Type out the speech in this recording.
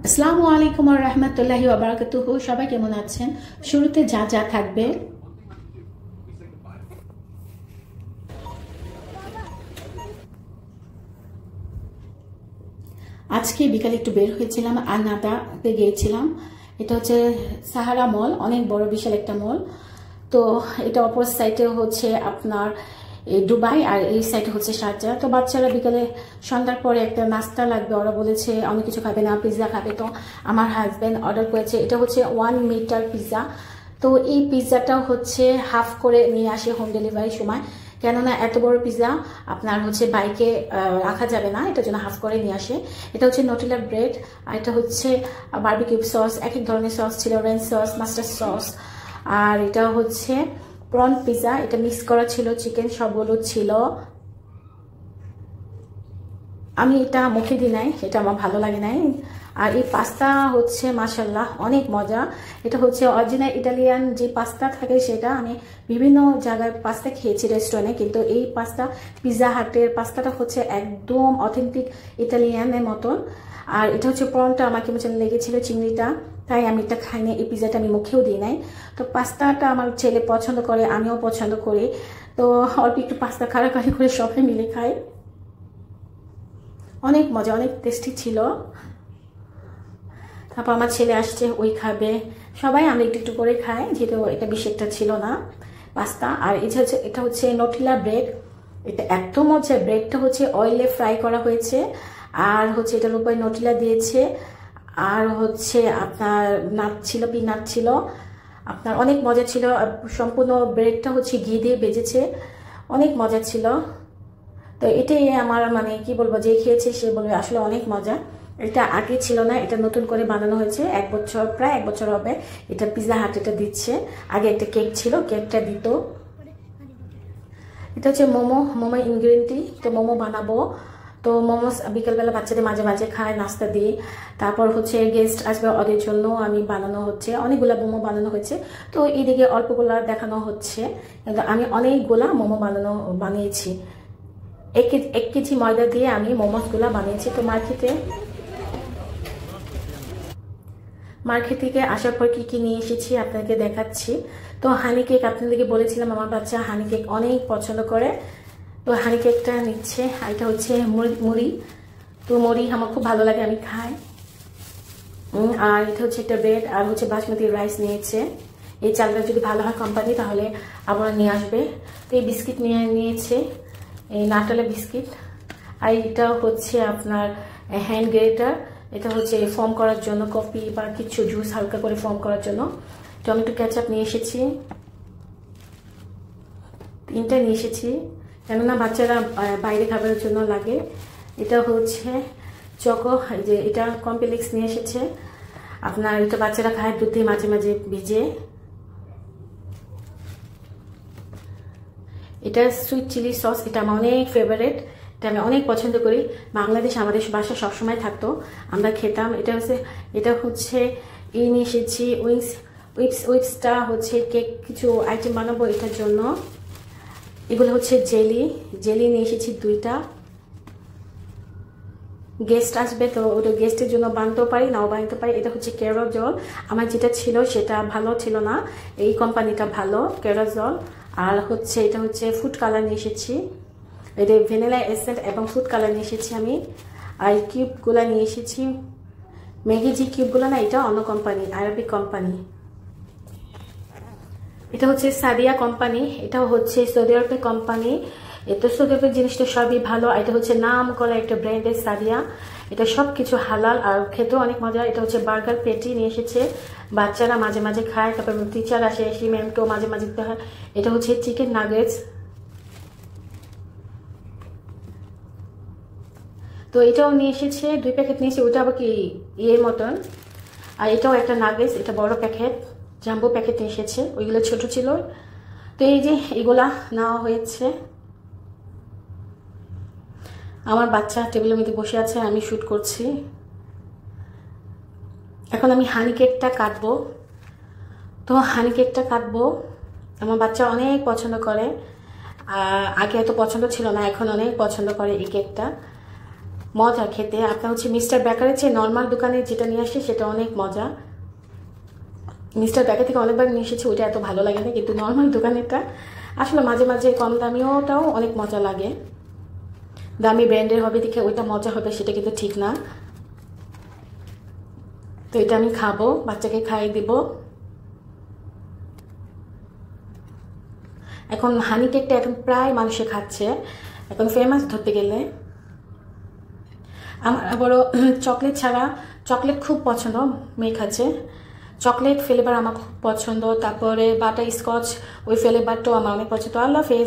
আসসালামু আলাইকুম ওয়া রাহমাতুল্লাহি ওয়া বারাকাতুহু। সবাই কেমন আছেন? শুরুতে যা যা থাকবে, আজকে বিকালে একটু বের হয়েছিলাম, আনাদাতে গিয়েছিলাম। এটা হচ্ছে সাহারা মল, অনেক বড় বিশাল একটা মল। তো এটা অপর সাইডে হচ্ছে আপনার দুবাই, আর এই সাইডে হচ্ছে শারজাহ। তো বাচ্চারা বিকালে সন্ধ্যার পরে একটা নাস্তা লাগবে, ওরা বলেছে অনেক কিছু খাবে না, পিৎজা খাবে। তো আমার হাজব্যান্ড অর্ডার করেছে, এটা হচ্ছে 1 মিটার পিৎজা। তো এই পিৎজাটা হচ্ছে হাফ করে নিয়ে আসে হোম ডেলিভারির সময়, কেননা এত বড় পিৎজা আপনার হচ্ছে বাইকে রাখা যাবে না, এটার জন্য হাফ করে নিয়ে আসে। এটা হচ্ছে নটিলা ব্রেড, আর এটা হচ্ছে বারবিকিউ সস, এক এক ধরনের সস ছিল, রেঞ্জ সস, মাস্টার্ড সস। আর এটা হচ্ছে প্রন পিৎজা, এটা মিক্স করা ছিল, চিকেন সবগুলো ছিল। আমি এটা মুখে দিই নাই, এটা আমার ভালো লাগে নাই। আর এই পাস্তা হচ্ছে মাশাল্লাহ অনেক মজা। এটা হচ্ছে অরিজিনাল ইটালিয়ান যে পাস্তা থাকে, সেটা আমি বিভিন্ন জায়গায় পাস্তা খেয়েছি রেস্টুরেন্টে, কিন্তু এই পাস্তা পিৎজা হাটের পাস্তাটা হচ্ছে একদম অথেন্টিক ইটালিয়ানের মতন। আর এটা হচ্ছে প্রনটা আমার কেমন যেন লেগেছিল, চিংড়িটা, তাই আমি এটা খাইনি। এই পিৎজাটা আমি মুখেও দিই নাই। তো পাস্তাটা আমার ছেলে পছন্দ করে, আমিও পছন্দ করি। তো অল্প একটু পাস্তা কারাকারি করে সবাই মিলে খাই। অনেক মজা, অনেক টেস্টি ছিল। তারপর আমার ছেলে আসছে, ওই খাবে। সবাই আমরা একটু একটু করে খাই, যেহেতু এটা বেশি একটা ছিল না পাস্তা। আর এটা হচ্ছে নটিলা ব্রেড। এটা এত মজা, ব্রেডটা হচ্ছে অয়েলে ফ্রাই করা হয়েছে, আর হচ্ছে এটার উপরে নটিলা দিয়েছে, আর হচ্ছে আপনার নাট ছিল, পিনাট ছিল, আপনার অনেক মজা ছিল। সম্পূর্ণ ব্রেডটা হচ্ছে ঘি দিয়ে ভেজেছে, অনেক মজা ছিল। তো এটাই আমার মানে কি বলবো, যে খেয়েছে সে বলবে আসলে অনেক মজা। এটা আগে ছিল না, এটা নতুন করে বানানো হয়েছে, প্রায় এক বছর হবে এটা পিৎজা হাট এটা দিচ্ছে। আগে একটা কেক ছিল, কেকটা দিত। এটা হচ্ছে মোমো ইনগ্রিডিয়েন্টই, তো মোমো বানাবো। তো মোমোস বিকেলবেলা বাচ্চাদের মাঝে মাঝে খায় নাস্তা দিয়ে। তারপর হচ্ছে গেস্ট আসবে, ওদের জন্য আমি বানানো হচ্ছে, অনেকগুলা মোমো বানানো হয়েছে। তো এইদিকে অল্পগুলা দেখানো হচ্ছে, কিন্তু আমি অনেকগুলা মোমো বানিয়েছি। 1 কেজি ময়দা দিয়ে আমি মোমোসগুলা বানিয়েছি। তো মার্কেট থেকে আসার পর কি কি নিয়ে এসেছি আপনাকে দেখাচ্ছি। তো হানি কেক আপনাদেরকে বলেছিলাম, আমার বাচ্চা হানি কেক অনেক পছন্দ করে। তো হানি কেকটা নিচ্ছে, আর এটা হচ্ছে মুড়ি। তো মুড়ি আমার খুব ভালো লাগে, আমি খাই। আর এটা হচ্ছে একটা ব্রেড, আর হচ্ছে বাসমতি রাইস নিয়েছে। এই চালটা যদি ভালো হয় কোম্পানি, তাহলে আবার নিয়ে আসবে। তো এই বিস্কিট নিয়েছে, এই নাটালা বিস্কিট। আর এটা হচ্ছে আপনার হ্যান্ড গ্রেটার, এটা হচ্ছে ফর্ম করার জন্য, কফি বা কিছু জুস হালকা করে ফর্ম করার জন্য। টমেটো কেচাপ নিয়ে এসেছি, 3টা নিয়ে এসেছি, কেননা বাচ্চারা বাইরে খাবারের জন্য লাগে। এটা হচ্ছে চকো, যে এটা কমপ্লেক্স নিয়ে এসেছে আপনার, এটা বাচ্চারা খায় দুধে মাঝে মাঝে ভিজে। এটা সুইট চিলি সস, এটা আমার অনেক ফেভারিট, এটা আমি অনেক পছন্দ করি। বাংলাদেশ আমাদের বাসায় সবসময় থাকতো, আমরা খেতাম। এটা হচ্ছে নিয়ে এসেছি উইপসটা হচ্ছে কেক কিছু আইটেম বানাবো এটার জন্য। এগুলো হচ্ছে জেলি নিয়ে এসেছি 2টা। গেস্ট আসবে, তো ওটা গেস্টের জন্য বানাতেও পারি, নাও বানাতে পারি। এটা হচ্ছে কেরোজল, আমার যেটা ছিল সেটা ভালো ছিল না, এই কোম্পানিটা ভালো, কেরোজল। আর হচ্ছে এটা হচ্ছে ফুড কালার নিয়ে এসেছি, এটা ভ্যানিলা এসেন্স এবং ফুড কালার নিয়ে এসেছি আমি। আর কিউবগুলো নিয়ে এসেছি, ম্যাগি যে কিউবগুলো না, এটা অন্য কোম্পানি, আরবিক কোম্পানি। এটা হচ্ছে সাদিয়া কোম্পানি, এটাও হচ্ছে সৌদি আরবের কোম্পানি। এটা সৌদি আরবের জিনিসটা সবই ভালো। এটা হচ্ছে নাম করা একটা ব্র্যান্ডের সাদিয়া, এটা সব কিছু হালাল আর খেতেও অনেক মজা। এটা হচ্ছে বার্গার পেটি নিয়ে এসেছে, বাচ্চারা মাঝে মাঝে খায়, তারপর টিচার আসে, ম্যামকেও মাঝে মাঝে দিতে হয়। এটা হচ্ছে চিকেন নাগেটস, তো এটাও নিয়ে এসেছে, 2 প্যাকেট নিয়েছে, ওটা আবার কি ইয়ের মতন। আর এটাও একটা নাগেটস, এটা বড় প্যাকেট, জাম্বো প্যাকেট নিয়ে এসেছে, ওইগুলো ছোট ছিল। তো এই যে এগুলা নেওয়া হয়েছে। আমার বাচ্চা টেবিলের মধ্যে বসে আছে, আমি শুট করছি। এখন আমি হানি কেকটা কাটবো। তো হানি কেকটা কাটবো, আমার বাচ্চা অনেক পছন্দ করে, আগে এত পছন্দ ছিল না, এখন অনেক পছন্দ করে এই কেকটা। মজা খেতে। আপনার হচ্ছে মিস্টার বেকারের চেয়ে নর্মাল দোকানে যেটা নিয়ে আসে সেটা অনেক মজা। মিস্টার বেকার থেকে অনেকবার নিয়ে এসেছি, ওইটা এত ভালো লাগে না, কিন্তু নর্মাল দোকানেরটা আসলে মাঝে মাঝে কম দামিওটাও অনেক মজা লাগে। দামি ব্র্যান্ডের হবে দেখে ওইটা মজা হবে সেটা কিন্তু ঠিক না। তো এটা আমি খাবো, বাচ্চাকে খাইয়ে দিব। এখন হানি কেকটা এখন প্রায় মানুষে খাচ্ছে, এখন ফেমাস ধরতে গেলে। আমার আবারও চকলেট ছাড়া, চকলেট খুব পছন্দ, মেয়ে খাচ্ছে চকলেট ফ্লেভার আমার খুব পছন্দ। তারপরে বাটার স্কচ ওই ফ্লেভারটাও আমার অনেক পছন্দ। আল্লাহ হাফেজ।